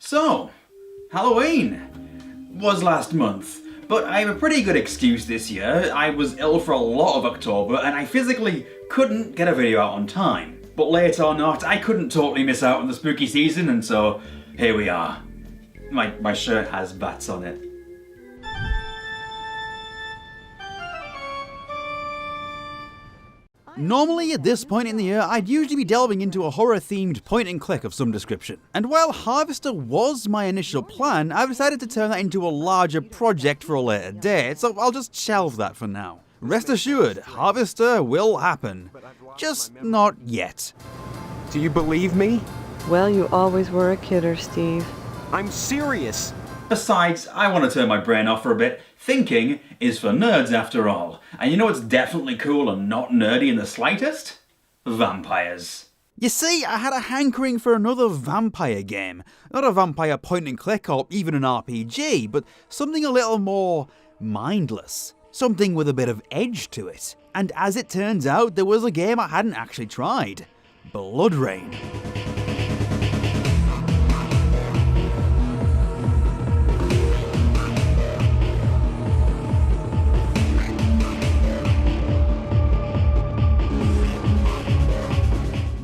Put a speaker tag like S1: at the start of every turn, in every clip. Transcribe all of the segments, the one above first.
S1: So, Halloween was last month, but I have a pretty good excuse this year. I was ill for a lot of October and I physically couldn't get a video out on time. But late or not, I couldn't totally miss out on the spooky season, and so here we are. My shirt has bats on it.
S2: Normally at this point in the year, I'd usually be delving into a horror-themed point-and-click of some description. And while Harvester was my initial plan, I've decided to turn that into a larger project for a later date, so I'll just shelve that for now. Rest assured, Harvester will happen. Just not yet.
S3: Do you believe me?
S4: Well, you always were a kidder, Steve.
S3: I'm serious.
S1: Besides, I want to turn my brain off for a bit. Thinking is for nerds after all. And you know what's definitely cool and not nerdy in the slightest? Vampires.
S2: You see, I had a hankering for another vampire game. Not a vampire point-and-click or even an RPG, but something a little more mindless. Something with a bit of edge to it. And as it turns out, there was a game I hadn't actually tried. BloodRayne.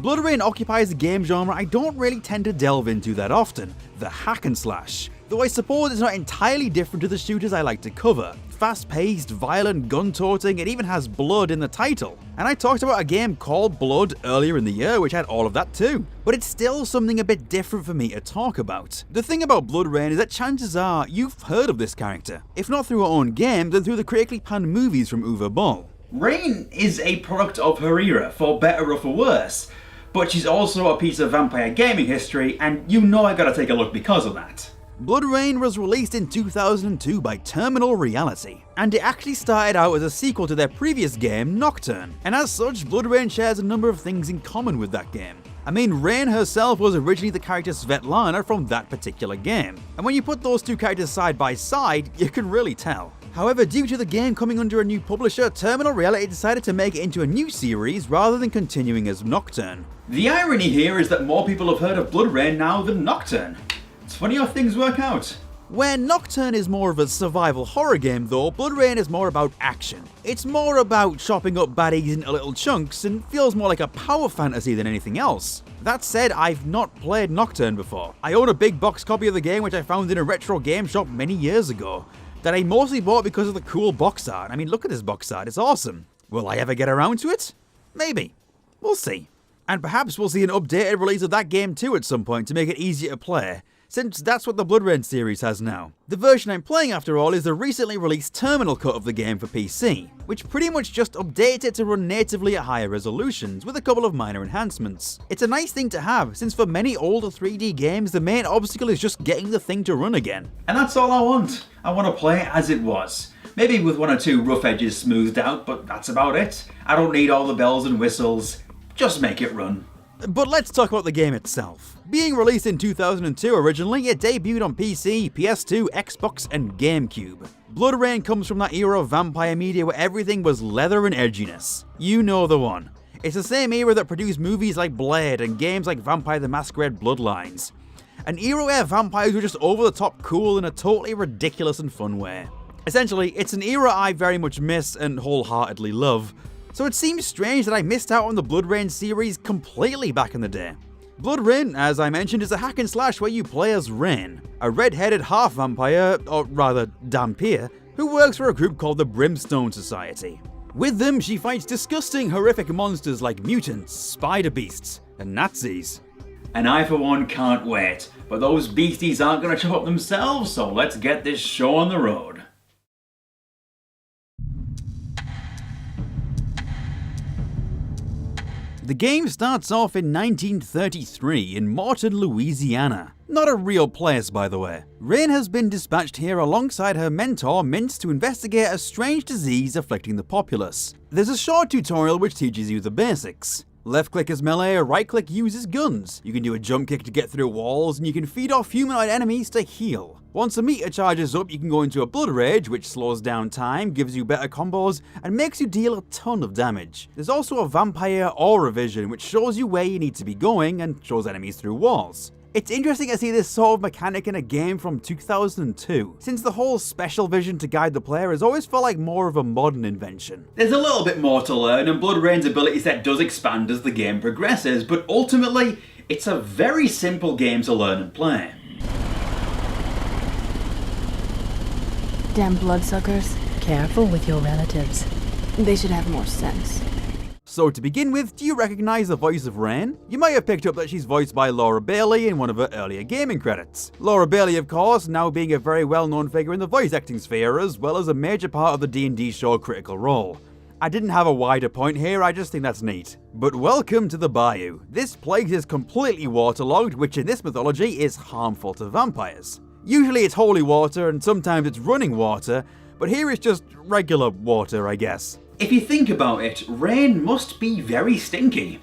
S2: BloodRayne occupies a game genre I don't really tend to delve into that often, the hack and slash. Though I suppose it's not entirely different to the shooters I like to cover. Fast-paced, violent gun-toting, it even has blood in the title. And I talked about a game called Blood earlier in the year which had all of that too. But it's still something a bit different for me to talk about. The thing about BloodRayne is that chances are you've heard of this character. If not through her own game, then through the critically panned movies from Uwe Boll.
S1: Rayne is a product of her era, for better or for worse. But she's also a piece of vampire gaming history, and you know I gotta take a look because of that.
S2: BloodRayne was released in 2002 by Terminal Reality, and it actually started out as a sequel to their previous game, Nocturne, and as such, BloodRayne shares a number of things in common with that game. I mean, Rayne herself was originally the character Svetlana from that particular game, and when you put those two characters side by side, you can really tell. However, due to the game coming under a new publisher, Terminal Reality decided to make it into a new series rather than continuing as Nocturne.
S1: The irony here is that more people have heard of BloodRayne now than Nocturne. It's funny how things work out.
S2: Where Nocturne is more of a survival horror game though, BloodRayne is more about action. It's more about chopping up baddies into little chunks and feels more like a power fantasy than anything else. That said, I've not played Nocturne before. I own a big box copy of the game which I found in a retro game shop many years ago, that I mostly bought because of the cool box art. I mean, look at this box art, it's awesome. Will I ever get around to it? Maybe. We'll see. And perhaps we'll see an updated release of that game too at some point to make it easier to play, since that's what the BloodRayne series has now. The version I'm playing after all is the recently released terminal cut of the game for PC, which pretty much just updates it to run natively at higher resolutions with a couple of minor enhancements. It's a nice thing to have, since for many older 3D games the main obstacle is just getting the thing to run again.
S1: And that's all I want. I want to play it as it was. Maybe with one or two rough edges smoothed out, but that's about it. I don't need all the bells and whistles. Just make it run.
S2: But let's talk about the game itself. Being released in 2002 originally, it debuted on PC, PS2, Xbox, and GameCube. BloodRayne comes from that era of vampire media where everything was leather and edginess. You know the one. It's the same era that produced movies like Blade and games like Vampire the Masquerade Bloodlines. An era where vampires were just over the top cool in a totally ridiculous and fun way. Essentially, it's an era I very much miss and wholeheartedly love. So it seems strange that I missed out on the BloodRayne series completely back in the day. BloodRayne, as I mentioned, is a hack and slash where you play as Rayne, a red-headed half-vampire, or rather, Dhampir, who works for a group called the Brimstone Society. With them, she fights disgusting, horrific monsters like mutants, spider beasts, and Nazis.
S1: And I for one can't wait, but those beasties aren't going to chop up themselves, so let's get this show on the road.
S2: The game starts off in 1933 in Morton, Louisiana. Not a real place, by the way. Rayne has been dispatched here alongside her mentor, Mince, to investigate a strange disease afflicting the populace. There's a short tutorial which teaches you the basics. Left click is melee, right click uses guns. You can do a jump kick to get through walls, and you can feed off humanoid enemies to heal. Once a meter charges up, you can go into a blood rage, which slows down time, gives you better combos, and makes you deal a ton of damage. There's also a vampire aura vision, which shows you where you need to be going and shows enemies through walls. It's interesting to see this sort of mechanic in a game from 2002, since the whole special vision to guide the player has always felt like more of a modern invention.
S1: There's a little bit more to learn, and BloodRayne's ability set does expand as the game progresses, but ultimately, it's a very simple game to learn and play.
S5: Damn bloodsuckers.
S6: Careful with your relatives.
S5: They should have more sense.
S2: So to begin with, do you recognise the voice of Rayne? You might have picked up that she's voiced by Laura Bailey in one of her earlier gaming credits. Laura Bailey, of course, now being a very well-known figure in the voice acting sphere, as well as a major part of the D&D show Critical Role. I didn't have a wider point here, I just think that's neat. But welcome to the Bayou. This place is completely waterlogged, which in this mythology is harmful to vampires. Usually it's holy water, and sometimes it's running water, but here it's just regular water, I guess.
S1: If you think about it, Rayne must be very stinky.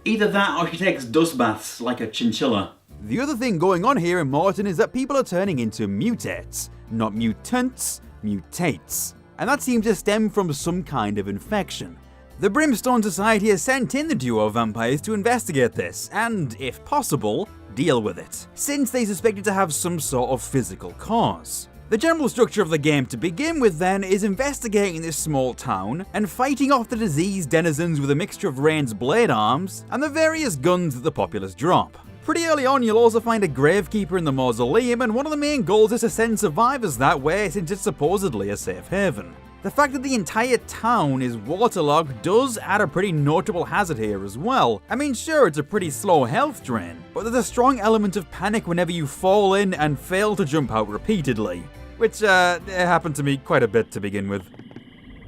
S1: Either that or she takes dust baths like a chinchilla.
S2: The other thing going on here in Morton is that people are turning into mutates. Not mutants, mutates. And that seems to stem from some kind of infection. The Brimstone Society has sent in the duo of vampires to investigate this, and, if possible, deal with it, since they suspect it to have some sort of physical cause. The general structure of the game to begin with then is investigating this small town and fighting off the diseased denizens with a mixture of Rayne's blade arms and the various guns that the populace drop. Pretty early on you'll also find a gravekeeper in the mausoleum, and one of the main goals is to send survivors that way since it's supposedly a safe haven. The fact that the entire town is waterlogged does add a pretty notable hazard here as well. I mean, sure, it's a pretty slow health drain, but there's a strong element of panic whenever you fall in and fail to jump out repeatedly. Which, happened to me quite a bit to begin with.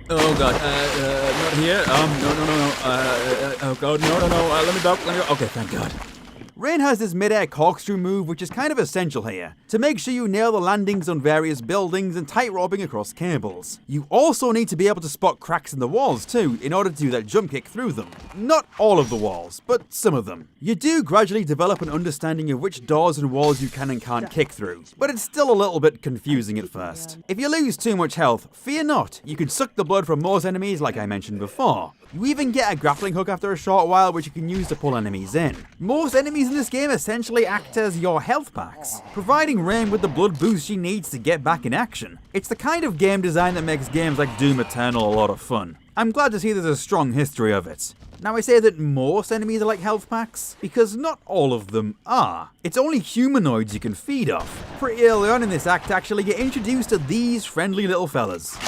S2: Oh god, not here, no, oh god, no, let me go, okay, thank god. Rayne has this mid-air corkscrew move which is kind of essential here, to make sure you nail the landings on various buildings and tight-roping across cables. You also need to be able to spot cracks in the walls too, in order to do that jump kick through them. Not all of the walls, but some of them. You do gradually develop an understanding of which doors and walls you can and can't kick through, but it's still a little bit confusing at first. If you lose too much health, fear not, you can suck the blood from most enemies like I mentioned before. You even get a grappling hook after a short while which you can use to pull enemies in. Most enemies in this game essentially act as your health packs, providing Rayne with the blood boost she needs to get back in action. It's the kind of game design that makes games like Doom Eternal a lot of fun. I'm glad to see there's a strong history of it. Now I say that most enemies are like health packs, because not all of them are. It's only humanoids you can feed off. Pretty early on in this act actually, you're introduced to these friendly little fellas.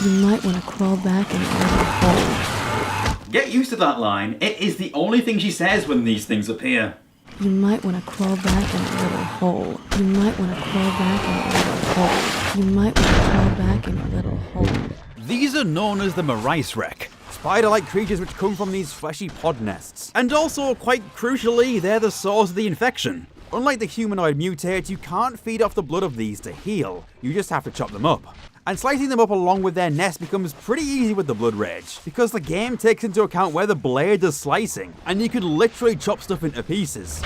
S5: You might want to crawl back in a little hole.
S1: Get used to that line. It is the only thing she says when these things appear.
S5: You might want to crawl back in a little hole. You might want to crawl back in a little hole. You might want to crawl back in a little hole.
S2: These are known as the Marais wreck. Spider-like creatures which come from these fleshy pod nests. And also, quite crucially, they're the source of the infection. Unlike the humanoid mutates, you can't feed off the blood of these to heal. You just have to chop them up. And slicing them up along with their nest becomes pretty easy with the Blood Rage, because the game takes into account where the blade is slicing, and you can literally chop stuff into pieces.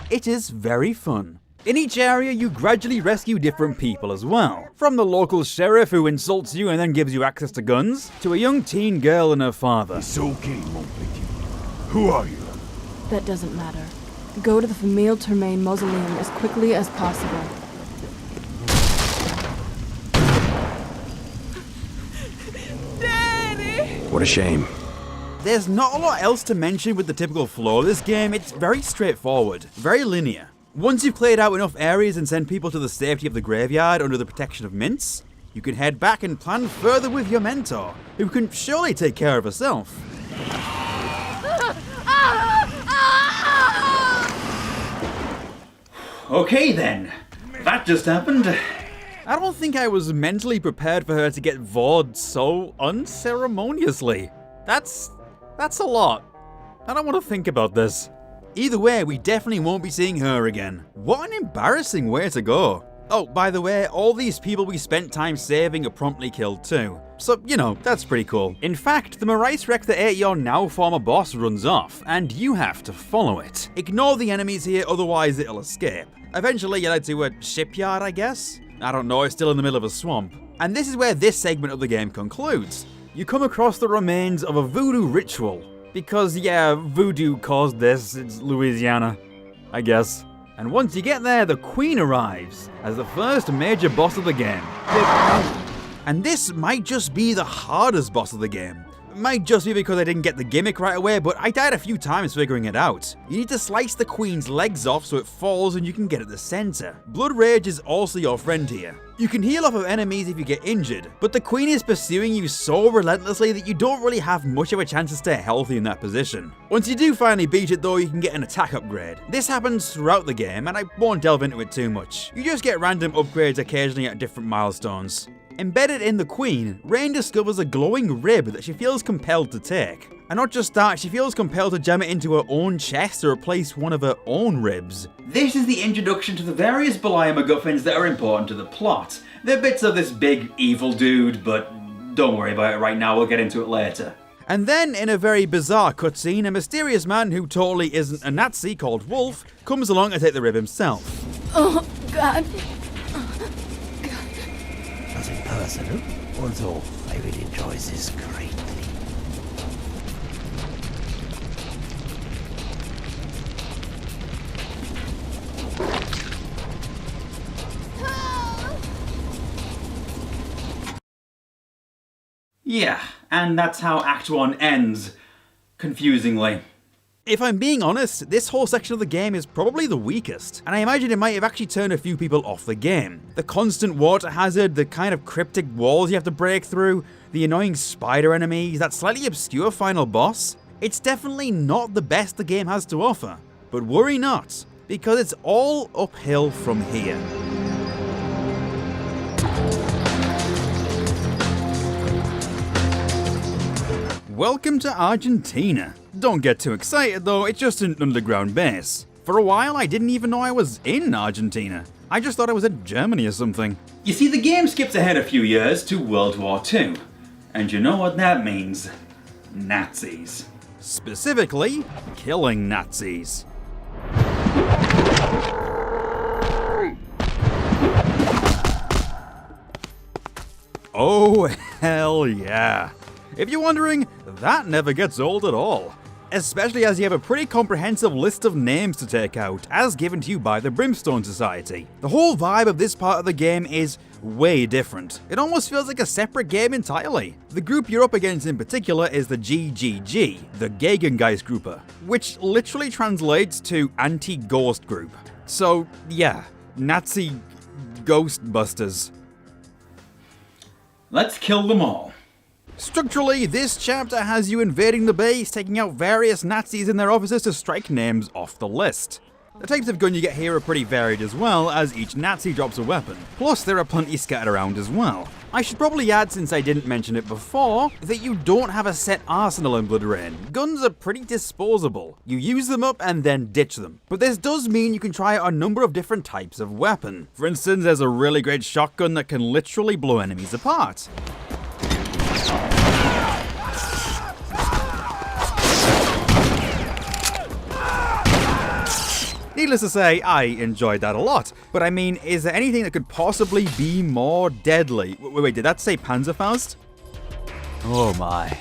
S2: It is very fun. In each area, you gradually rescue different people as well. From the local sheriff who insults you and then gives you access to guns, to a young teen girl and her father.
S7: It's okay, mon petit. Who are you?
S5: That doesn't matter. Go to the Famille Termaine mausoleum as quickly as possible.
S3: What a shame.
S2: There's not a lot else to mention with the typical flow of this game. It's very straightforward, very linear. Once you've cleared out enough areas and sent people to the safety of the graveyard under the protection of Mints, you can head back and plan further with your mentor, who can surely take care of herself.
S1: Okay then, that just happened.
S2: I don't think I was mentally prepared for her to get vored so unceremoniously. That's a lot. I don't want to think about this. Either way, we definitely won't be seeing her again. What an embarrassing way to go. Oh, by the way, all these people we spent time saving are promptly killed too. So, you know, that's pretty cool. In fact, the Marais wreck that ate your now former boss runs off, and you have to follow it. Ignore the enemies here, otherwise it'll escape. Eventually you'll head to a shipyard, I guess? I don't know, it's still in the middle of a swamp. And this is where this segment of the game concludes. You come across the remains of a voodoo ritual. Because yeah, voodoo caused this, it's Louisiana, I guess. And once you get there, the Queen arrives as the first major boss of the game. And this might just be the hardest boss of the game. Might just be because I didn't get the gimmick right away, but I died a few times figuring it out. You need to slice the Queen's legs off so it falls and you can get at the center. Blood Rage is also your friend here. You can heal off of enemies if you get injured, but the Queen is pursuing you so relentlessly that you don't really have much of a chance to stay healthy in that position. Once you do finally beat it though, you can get an attack upgrade. This happens throughout the game and I won't delve into it too much. You just get random upgrades occasionally at different milestones. Embedded in the Queen, Rayne discovers a glowing rib that she feels compelled to take. And not just that, she feels compelled to jam it into her own chest to replace one of her own ribs.
S1: This is the introduction to the various Bayou MacGuffins that are important to the plot. They're bits of this big evil dude, but don't worry about it right now, we'll get into it later.
S2: And then, in a very bizarre cutscene, a mysterious man who totally isn't a Nazi called Wulf comes along to take the rib himself.
S5: Oh, God.
S7: Nothing personal, although I will enjoy this greatly.
S1: Yeah, and that's how Act 1 ends, confusingly.
S2: If I'm being honest, this whole section of the game is probably the weakest, and I imagine it might have actually turned a few people off the game. The constant water hazard, the kind of cryptic walls you have to break through, the annoying spider enemies, that slightly obscure final boss, it's definitely not the best the game has to offer. But worry not, because it's all uphill from here. Welcome to Argentina. Don't get too excited though, it's just an underground base. For a while I didn't even know I was in Argentina. I just thought I was in Germany or something.
S1: You see, the game skips ahead a few years to World War II. And you know what that means. Nazis.
S2: Specifically, killing Nazis. Oh, hell yeah. If you're wondering, that never gets old at all. Especially as you have a pretty comprehensive list of names to take out, as given to you by the Brimstone Society. The whole vibe of this part of the game is way different. It almost feels like a separate game entirely. The group you're up against in particular is the GGG, the Gegengeistgruppe, which literally translates to anti-ghost group. So yeah, Nazi Ghostbusters.
S1: Let's kill them all.
S2: Structurally, this chapter has you invading the base, taking out various Nazis in their offices to strike names off the list. The types of gun you get here are pretty varied as well, as each Nazi drops a weapon. Plus, there are plenty scattered around as well. I should probably add, since I didn't mention it before, that you don't have a set arsenal in BloodRayne. Guns are pretty disposable. You use them up and then ditch them. But this does mean you can try out a number of different types of weapon. For instance, there's a really great shotgun that can literally blow enemies apart. Needless to say, I enjoyed that a lot. But I mean, is there anything that could possibly be more deadly? Wait, did that say Panzerfaust? Oh my.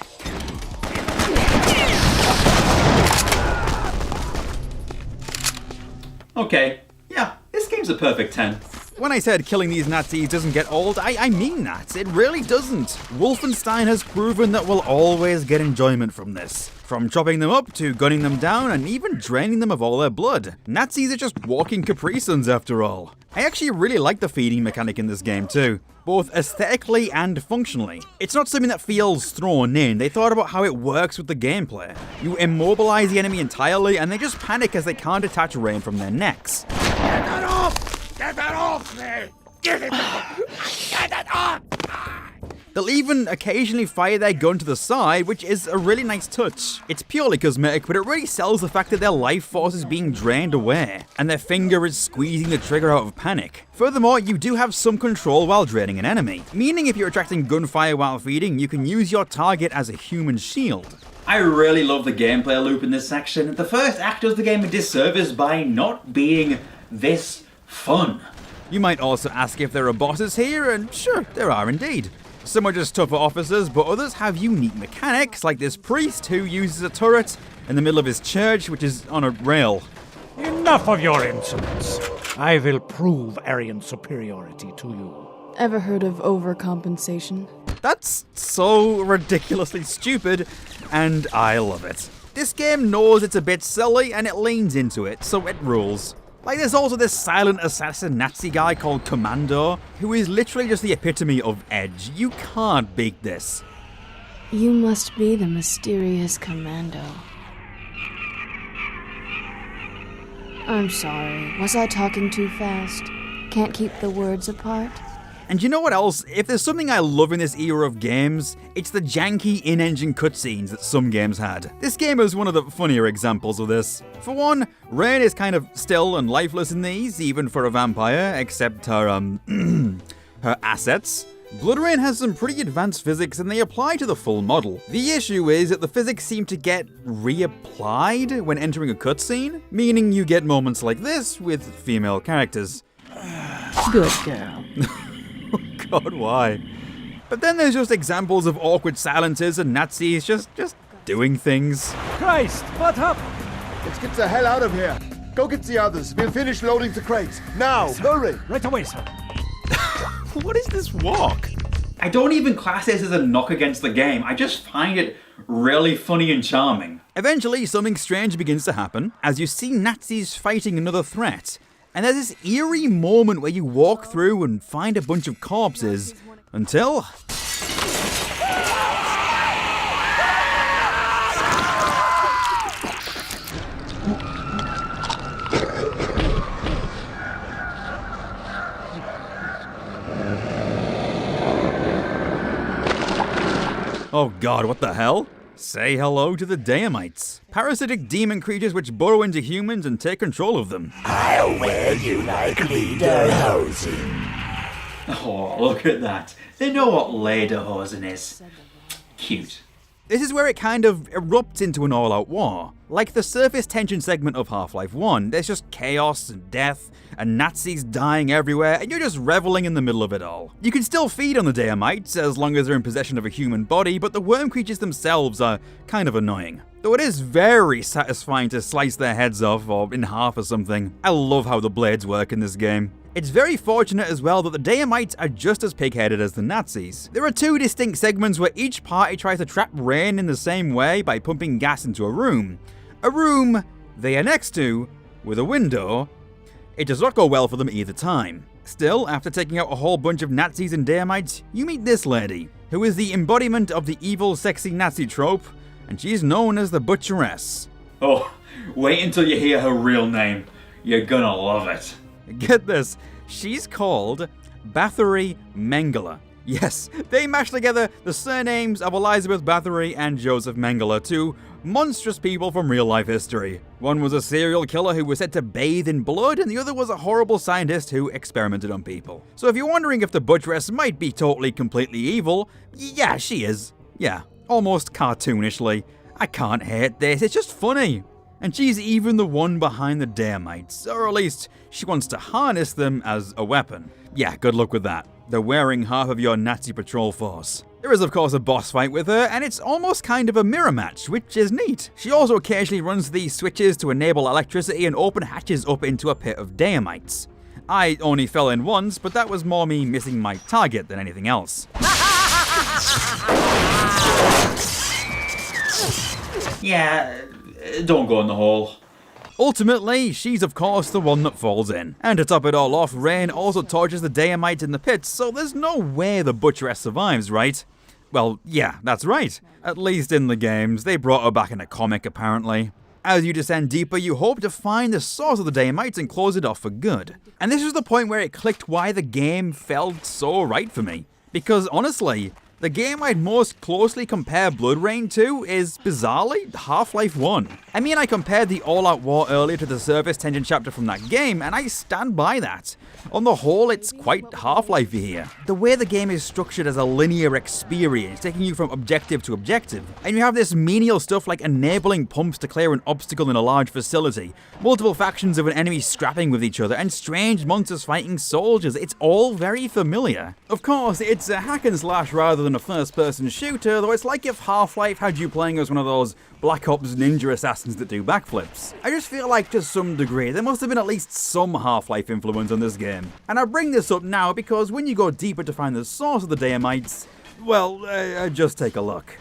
S1: Okay, yeah, this game's a perfect 10.
S2: When I said killing these Nazis doesn't get old, I mean that. It really doesn't. Wulf-enstein has proven that we'll always get enjoyment from this. From chopping them up to gunning them down and even draining them of all their blood. Nazis are just walking Capri Suns after all. I actually really like the feeding mechanic in this game too, both aesthetically and functionally. It's not something that feels thrown in, they thought about how it works with the gameplay. You immobilize the enemy entirely and they just panic as they can't detach Rayne from their necks.
S7: Get that off! Get that off me! Get it off! Get it off!
S2: They'll even occasionally fire their gun to the side, which is a really nice touch. It's purely cosmetic, but it really sells the fact that their life force is being drained away, and their finger is squeezing the trigger out of panic. Furthermore, you do have some control while draining an enemy, meaning if you're attracting gunfire while feeding, you can use your target as a human shield.
S1: I really love the gameplay loop in this section. The first act does the game a disservice by not being this fun.
S2: You might also ask if there are bosses here, and sure, there are indeed. Some are just tougher officers, but others have unique mechanics, like this priest who uses a turret in the middle of his church, which is on a rail.
S7: Enough of your insolence. I will prove Aryan superiority to you.
S5: Ever heard of overcompensation?
S2: That's so ridiculously stupid, and I love it. This game knows it's a bit silly, and it leans into it, so it rules. Like, there's also this silent assassin Nazi guy called Commando, who is literally just the epitome of edge. You can't beat this.
S5: You must be the mysterious Commando. I'm sorry, was I talking too fast? Can't keep the words apart?
S2: And you know what else? If there's something I love in this era of games, it's the janky in-engine cutscenes that some games had. This game is one of the funnier examples of this. For one, Rayne is kind of still and lifeless in these, even for a vampire, except her, her assets. BloodRayne has some pretty advanced physics and they apply to the full model. The issue is that the physics seem to get reapplied when entering a cutscene, meaning you get moments like this with female characters.
S6: Good girl.
S2: Oh god, why? But then there's just examples of awkward silences and Nazis just doing things.
S7: Christ, what up?
S8: Let's get the hell out of here. Go get the others. We'll finish loading the crates. Now, hurry.
S7: Right away, sir.
S2: What is this walk?
S1: I don't even class this as a knock against the game. I just find it really funny and charming.
S2: Eventually, something strange begins to happen as you see Nazis fighting another threat. And there's this eerie moment where you walk through and find a bunch of corpses until... Oh god, what the hell? Say hello to the Daemites. Parasitic demon creatures which burrow into humans and take control of them.
S9: I'll wear you like lederhosen.
S1: Oh, look at that. They know what lederhosen is. Cute.
S2: This is where it kind of erupts into an all-out war. Like the surface tension segment of Half-Life 1, there's just chaos and death, and Nazis dying everywhere, and you're just reveling in the middle of it all. You can still feed on the Daemites, as long as they're in possession of a human body, but the worm creatures themselves are kind of annoying. Though it is very satisfying to slice their heads off, or in half or something. I love how the blades work in this game. It's very fortunate as well that the Daemites are just as pig-headed as the Nazis. There are two distinct segments where each party tries to trap Rayne in the same way by pumping gas into a room they are next to, with a window. It does not go well for them either time. Still, after taking out a whole bunch of Nazis and Daemites, you meet this lady, who is the embodiment of the evil, sexy Nazi trope, and she's known as the Butcheress.
S1: Oh, wait until you hear her real name. You're gonna love it.
S2: Get this, she's called Bathory Mengele. Yes, they mashed together the surnames of Elizabeth Bathory and Joseph Mengele, two monstrous people from real-life history. One was a serial killer who was said to bathe in blood, and the other was a horrible scientist who experimented on people. So if you're wondering if the Butcheress might be totally, completely evil, yeah, she is. Yeah, almost cartoonishly. I can't hate this, it's just funny. And she's even the one behind the Daemites, or at least she wants to harness them as a weapon. Yeah, good luck with that. They're wearing half of your Nazi patrol force. There is of course a boss fight with her, and it's almost kind of a mirror match, which is neat. She also occasionally runs these switches to enable electricity and open hatches up into a pit of Daemites. I only fell in once, but that was more me missing my target than anything else.
S1: Yeah, don't go in the hole.
S2: Ultimately, she's of course the one that falls in. And to top it all off, Rayne also tortures the Daemites in the pits, so there's no way the Butcheress survives, right? Well, yeah, that's right. At least in the games. They brought her back in a comic, apparently. As you descend deeper, you hope to find the source of the Daemites and close it off for good. And this was the point where it clicked why the game felt so right for me. Because honestly, The game I'd most closely compare BloodRayne to is, bizarrely, Half-Life 1. I mean, I compared the all-out war earlier to the service tension chapter from that game, and I stand by that. On the whole, it's quite Half-Life here. The way the game is structured as a linear experience, taking you from objective to objective, and you have this menial stuff like enabling pumps to clear an obstacle in a large facility, multiple factions of an enemy scrapping with each other, and strange monsters fighting soldiers. It's all very familiar. Of course, it's a hack and slash rather than a first-person shooter, though it's like if Half-Life had you playing as one of those Black Ops ninja assassins that do backflips. I just feel like to some degree there must have been at least some Half-Life influence on this game. And I bring this up now because when you go deeper to find the source of the Daemites, well, just take a look.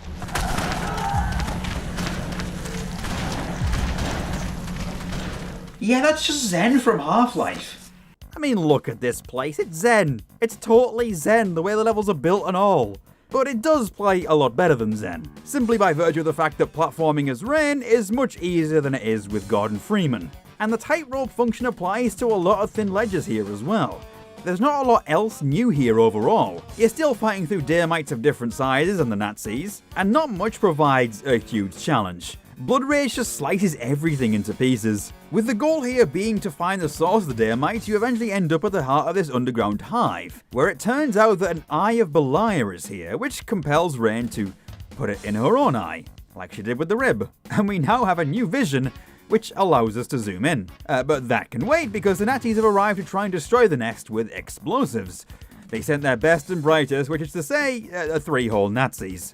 S1: Yeah, that's just Zen from Half-Life.
S2: I mean, look at this place, it's Zen. It's totally Zen, the way the levels are built and all. But it does play a lot better than Zen, simply by virtue of the fact that platforming as Rayne is much easier than it is with Gordon Freeman. And the tightrope function applies to a lot of thin ledges here as well. There's not a lot else new here overall. You're still fighting through Daemites of different sizes and the Nazis, and not much provides a huge challenge. BloodRayne just slices everything into pieces. With the goal here being to find the source of the Daemites, you eventually end up at the heart of this underground hive, where it turns out that an Eye of Beliar is here, which compels Rayne to put it in her own eye, like she did with the rib. And we now have a new vision, which allows us to zoom in. But that can wait because the Nazis have arrived to try and destroy the nest with explosives. They sent their best and brightest, which is to say, 3-hole Nazis.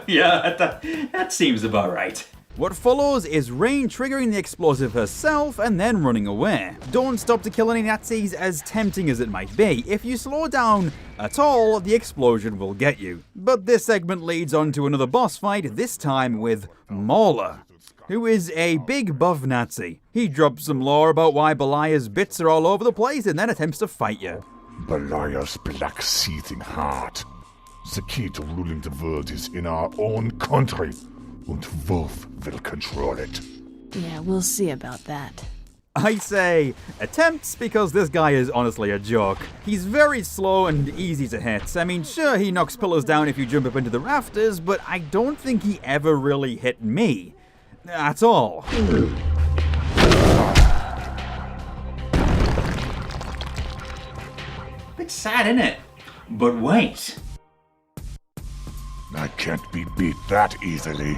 S1: Yeah, that seems about right.
S2: What follows is Rayne triggering the explosive herself and then running away. Don't stop to kill any Nazis, as tempting as it might be. If you slow down at all, the explosion will get you. But this segment leads on to another boss fight, this time with Mauler, who is a big buff Nazi. He drops some lore about why Beliar's bits are all over the place and then attempts to fight you.
S9: Beliar's black seething heart. The key to ruling the world is in our own country. And Wulf will control it.
S5: Yeah, we'll see about that.
S2: I say attempts because this guy is honestly a joke. He's very slow and easy to hit. I mean, sure, he knocks pillars down if you jump up into the rafters, but I don't think he ever really hit me. At all.
S1: Bit sad, innit? But wait.
S9: I can't be beat that easily.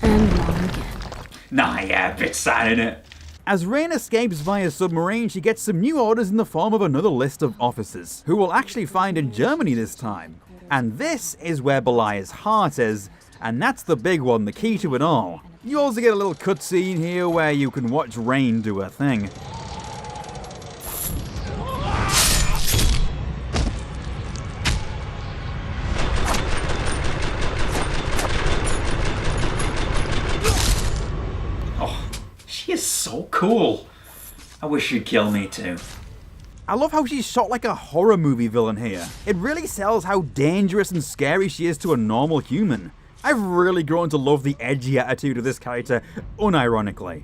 S5: And wrong again.
S1: Nah, yeah, bit sad, innit?
S2: As Rayne escapes via submarine, she gets some new orders in the form of another list of officers, who we'll actually find in Germany this time. And this is where Beliar's heart is, and that's the big one, the key to it all. You also get a little cutscene here where you can watch Rayne do her thing.
S1: She is so cool. I wish she'd kill me too.
S2: I love how she's shot like a horror movie villain here. It really sells how dangerous and scary she is to a normal human. I've really grown to love the edgy attitude of this character, unironically.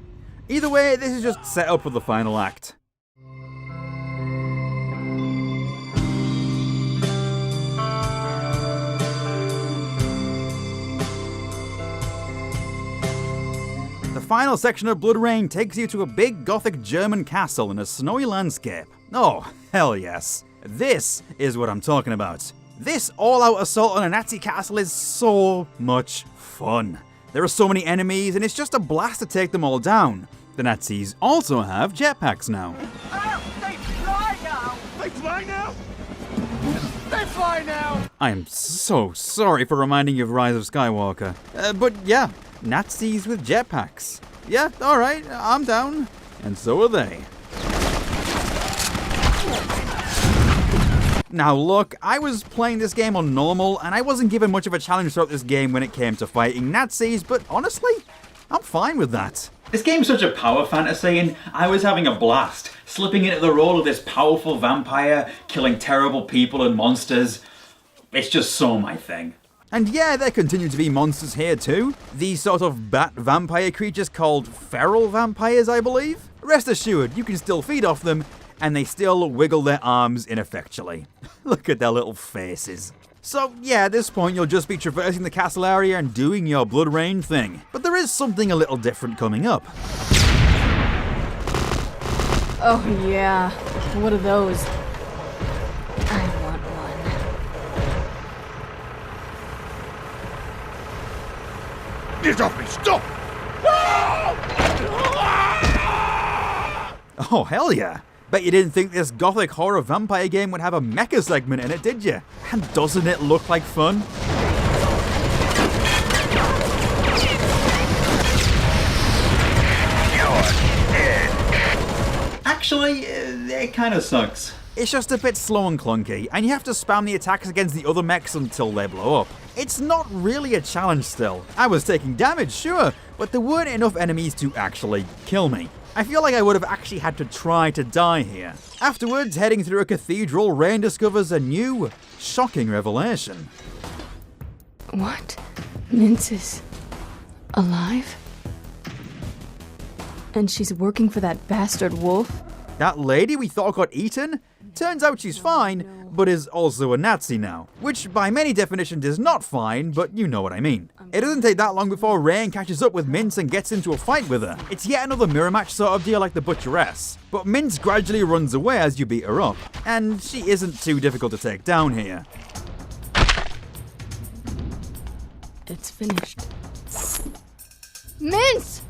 S2: Either way, this is just set up for the final act. The final section of BloodRayne takes you to a big gothic German castle in a snowy landscape. Oh, hell yes. This is what I'm talking about. This all-out assault on a Nazi castle is so much fun. There are so many enemies and it's just a blast to take them all down. The Nazis also have jetpacks now.
S7: Oh, they fly now! They fly now? They fly now!
S2: I am so sorry for reminding you of Rise of Skywalker. But yeah, Nazis with jetpacks. Yeah, alright, I'm down. And so are they. Now look, I was playing this game on normal, and I wasn't given much of a challenge throughout this game when it came to fighting Nazis, but honestly, I'm fine with that.
S1: This game's such a power fantasy, and I was having a blast, slipping into the role of this powerful vampire, killing terrible people and monsters. It's just so my thing.
S2: And yeah, there continue to be monsters here too. These sort of bat vampire creatures called feral vampires, I believe. Rest assured, you can still feed off them. and they still wiggle their arms ineffectually. Look at their little faces. So yeah, at this point you'll just be traversing the castle area and doing your BloodRayne thing. But there is something a little different coming up.
S5: Oh yeah, what are those? I want one.
S7: Get off me! Stop!
S2: Oh hell yeah! Bet you didn't think this gothic horror vampire game would have a mecha segment in it, did you? And doesn't it look like fun?
S1: Actually, it kind of sucks.
S2: It's just a bit slow and clunky, and you have to spam the attacks against the other mechs until they blow up. It's not really a challenge still. I was taking damage, sure, but there weren't enough enemies to actually kill me. I feel like I would have actually had to try to die here. Afterwards, heading through a cathedral, Rayne discovers a new, shocking revelation.
S5: What? Mince is alive? And she's working for that bastard Wulf?
S2: That lady we thought got eaten? Turns out she's fine, but is also a Nazi now. Which by many definitions is not fine, but you know what I mean. It doesn't take that long before Rayne catches up with Mince and gets into a fight with her. It's yet another mirror match sort of deal like the Butcheress. But Mince gradually runs away as you beat her up. And she isn't too difficult to take down here.
S5: It's finished. Mince!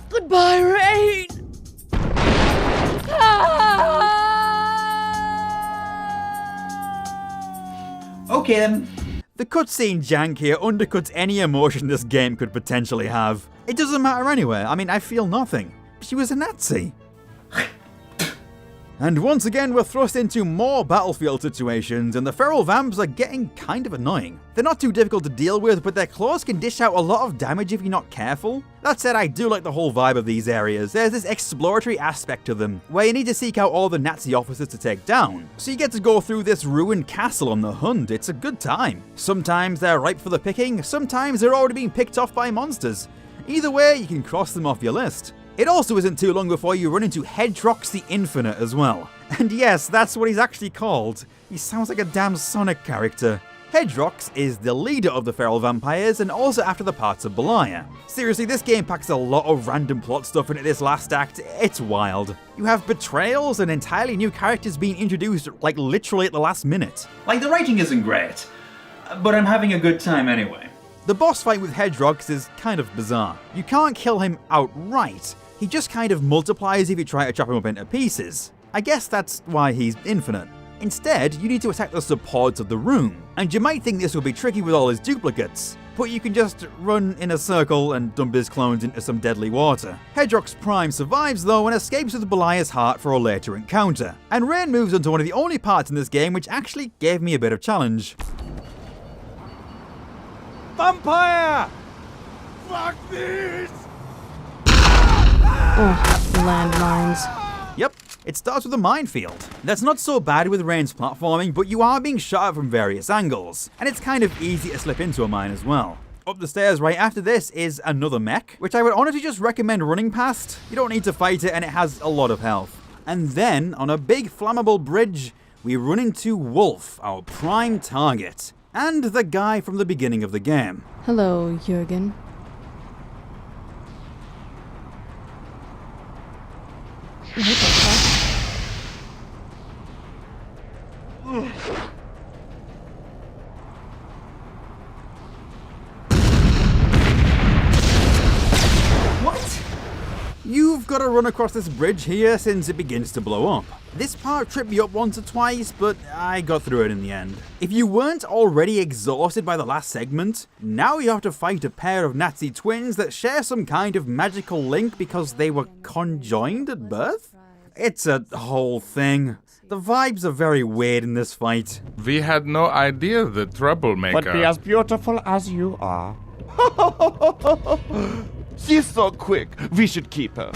S5: Goodbye, Rayne!
S1: Okay then.
S2: The cutscene jank here undercuts any emotion this game could potentially have. It doesn't matter anyway, I mean I feel nothing. She was a Nazi. And once again we're thrust into more battlefield situations and the feral vamps are getting kind of annoying. They're not too difficult to deal with, but their claws can dish out a lot of damage if you're not careful. That said, I do like the whole vibe of these areas. There's this exploratory aspect to them, where you need to seek out all the Nazi officers to take down. So you get to go through this ruined castle on the hunt. It's a good time. Sometimes they're ripe for the picking, sometimes they're already being picked off by monsters. Either way, you can cross them off your list. It also isn't too long before you run into Hedrox the Infinite as well. And yes, that's what he's actually called. He sounds like a damn Sonic character. Hedrox is the leader of the feral vampires and also after the parts of Bayou. Seriously, this game packs a lot of random plot stuff into this last act. It's wild. You have betrayals and entirely new characters being introduced like literally at the last minute.
S1: Like, the writing isn't great, but I'm having a good time anyway.
S2: The boss fight with Hedrox is kind of bizarre. You can't kill him outright. He just kind of multiplies if you try to chop him up into pieces. I guess that's why he's infinite. Instead, you need to attack the supports of the room, and you might think this will be tricky with all his duplicates, but you can just run in a circle and dump his clones into some deadly water. Hedrox Prime survives though and escapes with Belial's heart for a later encounter, and Rayne moves on to one of the only parts in this game which actually gave me a bit of challenge.
S3: Vampire!
S7: Fuck this!
S5: Oh, landmines.
S2: Yep, it starts with a minefield. That's not so bad with Rayne's platforming, but you are being shot at from various angles, and it's kind of easy to slip into a mine as well. Up the stairs right after this is another mech, which I would honestly just recommend running past. You don't need to fight it and it has a lot of health. And then, on a big flammable bridge, we run into Wulf, our prime target, and the guy from the beginning of the game.
S5: Hello, Jurgen. What the fuck?
S1: What?
S2: You've got to run across this bridge here since it begins to blow up. This part tripped me up once or twice, but I got through it in the end. If you weren't already exhausted by the last segment, now you have to fight a pair of Nazi twins that share some kind of magical link because they were conjoined at birth? It's a whole thing. The vibes are very weird in this fight.
S10: We had no idea the troublemaker.
S7: But be as beautiful as you are.
S3: She's so quick. We should keep her.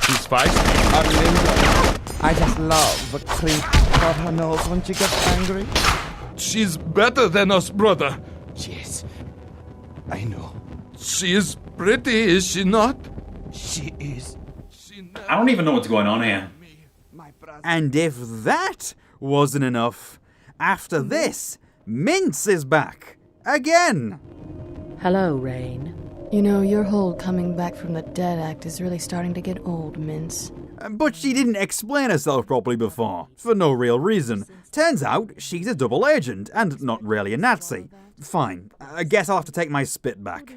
S10: She's feisty.
S3: I just love the creep of her nose when she gets angry.
S10: She's better than us, brother.
S3: Yes, I know.
S10: She is pretty, is she not?
S3: She is.
S10: She
S1: I don't even know what's going on here.
S2: And if that wasn't enough, after this, Mince is back. Again!
S6: Hello, Rayne.
S5: You know, your whole coming back from the dead act is really starting to get old, Mince.
S2: But she didn't explain herself properly before, for no real reason. Turns out she's a double agent, and not really a Nazi. Fine, I guess I'll have to take my spit back.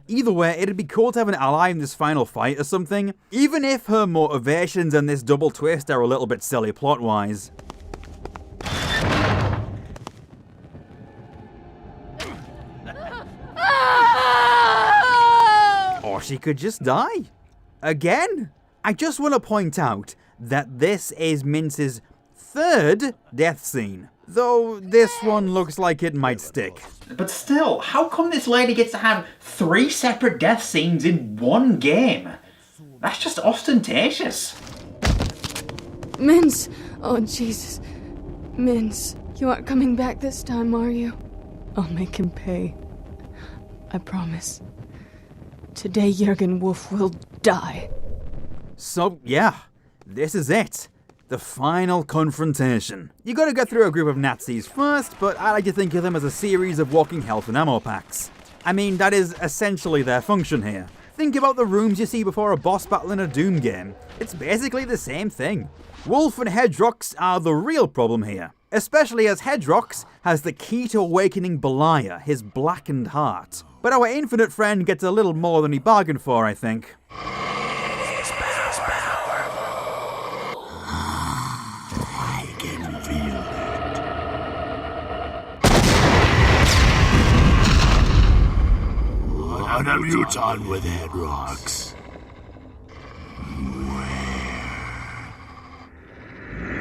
S2: Either way, it'd be cool to have an ally in this final fight or something, even if her motivations and this double twist are a little bit silly plot-wise. Or she could just die. Again? I just want to point out that this is Mince's third death scene, though this one looks like it might stick.
S1: But still, how come this lady gets to have 3 separate death scenes in one game? That's just ostentatious.
S5: Mince! Oh, Jesus. Mince, you aren't coming back this time, are you? I'll make him pay. I promise. Today, Jürgen Wolf will die.
S2: So, yeah, this is it. The final confrontation. You gotta get through a group of Nazis first, but I like to think of them as a series of walking health and ammo packs. I mean, that is essentially their function here. Think about the rooms you see before a boss battle in a Doom game. It's basically the same thing. Wulf and Hedrox are the real problem here, especially as Hedrox has the key to awakening Beliar, his blackened heart. But our infinite friend gets a little more than he bargained for, I think.
S9: I can feel it. What have you done with Hedrox?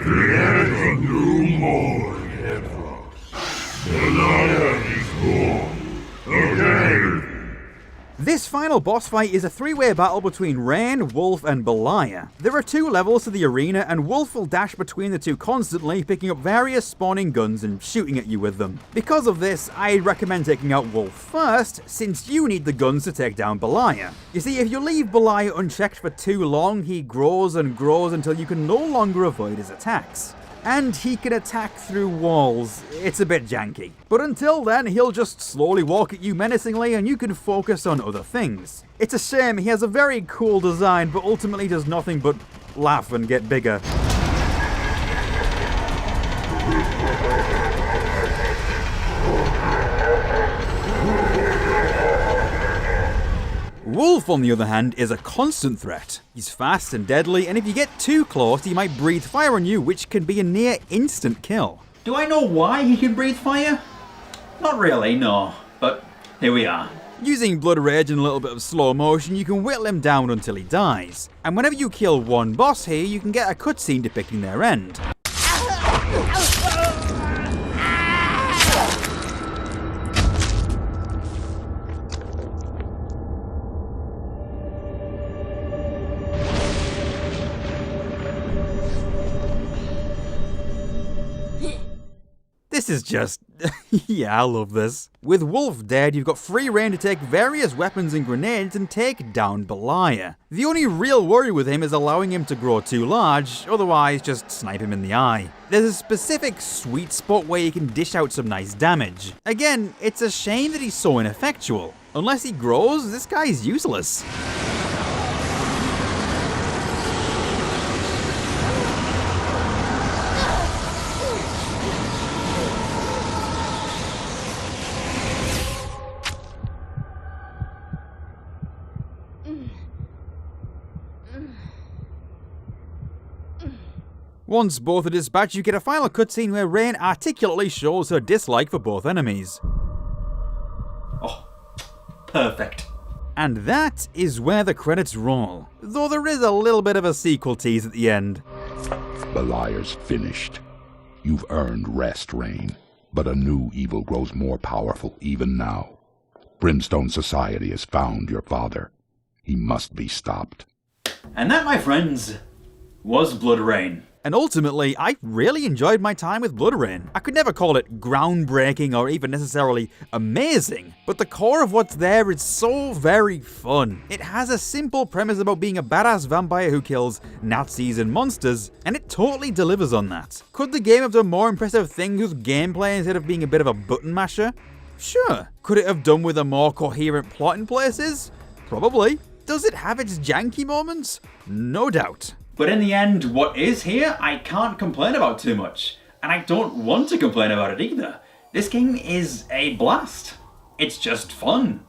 S9: There is a new more Hedrox. Beliar is born. Again.
S2: This final boss fight is a 3-way battle between Rayne, Wulf, and Beliar. There are 2 levels to the arena, and Wulf will dash between the 2 constantly, picking up various spawning guns and shooting at you with them. Because of this, I'd recommend taking out Wulf first, since you need the guns to take down Beliar. You see, if you leave Beliar unchecked for too long, he grows and grows until you can no longer avoid his attacks. And he can attack through walls. It's a bit janky. But until then, he'll just slowly walk at you menacingly and you can focus on other things. It's a shame he has a very cool design, but ultimately does nothing but laugh and get bigger. Wulf, on the other hand, is a constant threat. He's fast and deadly, and if you get too close, he might breathe fire on you, which can be a near instant kill.
S1: Do I know why he can breathe fire? Not really, no. But here we are.
S2: Using Blood Rage and a little bit of slow motion, you can whittle him down until he dies. And whenever you kill one boss here, you can get a cutscene depicting their end. This is just... yeah, I love this. With Wulf dead, you've got free reign to take various weapons and grenades and take down Beliar. The only real worry with him is allowing him to grow too large, otherwise just snipe him in the eye. There's a specific sweet spot where you can dish out some nice damage. Again, it's a shame that he's so ineffectual. Unless he grows, this guy's useless. Once both are dispatched, you get a final cutscene where Rayne articulately shows her dislike for both enemies.
S1: Oh, perfect.
S2: And that is where the credits roll, though there is a little bit of a sequel tease at the end.
S9: Beliar's finished. You've earned rest, Rayne, but a new evil grows more powerful even now. Brimstone Society has found your father. He must be stopped.
S1: And that, my friends, was BloodRayne.
S2: And ultimately, I really enjoyed my time with BloodRayne. I could never call it groundbreaking or even necessarily amazing, but the core of what's there is so very fun. It has a simple premise about being a badass vampire who kills Nazis and monsters, and it totally delivers on that. Could the game have done more impressive things with gameplay instead of being a bit of a button masher? Sure. Could it have done with a more coherent plot in places? Probably. Does it have its janky moments? No doubt.
S1: But in the end, what is here, I can't complain about too much. And I don't want to complain about it either. This game is a blast. It's just fun.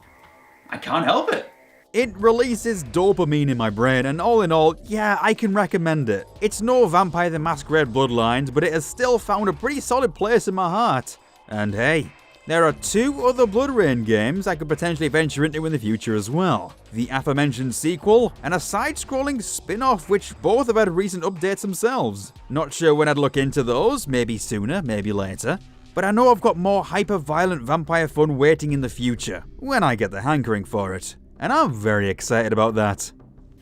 S1: I can't help it.
S2: It releases dopamine in my brain, and all in all, yeah, I can recommend it. It's no Vampire the Masquerade Bloodlines, but it has still found a pretty solid place in my heart. And hey, there are 2 other BloodRayne games I could potentially venture into in the future as well. The aforementioned sequel, and a side-scrolling spin-off which both have had recent updates themselves. Not sure when I'd look into those, maybe sooner, maybe later. But I know I've got more hyper-violent vampire fun waiting in the future, when I get the hankering for it. And I'm very excited about that.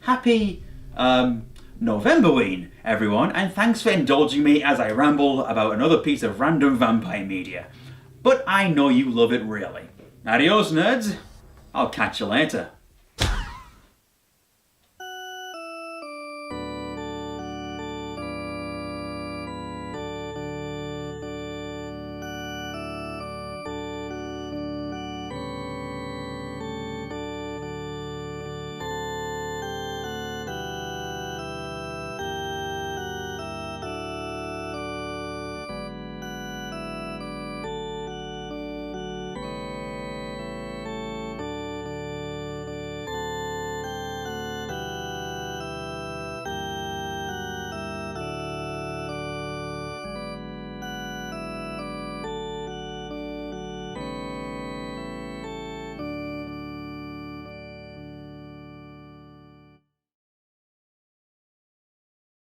S1: Happy, Novemberween, everyone, and thanks for indulging me as I ramble about another piece of random vampire media. But I know you love it really. Adios, nerds. I'll catch you later.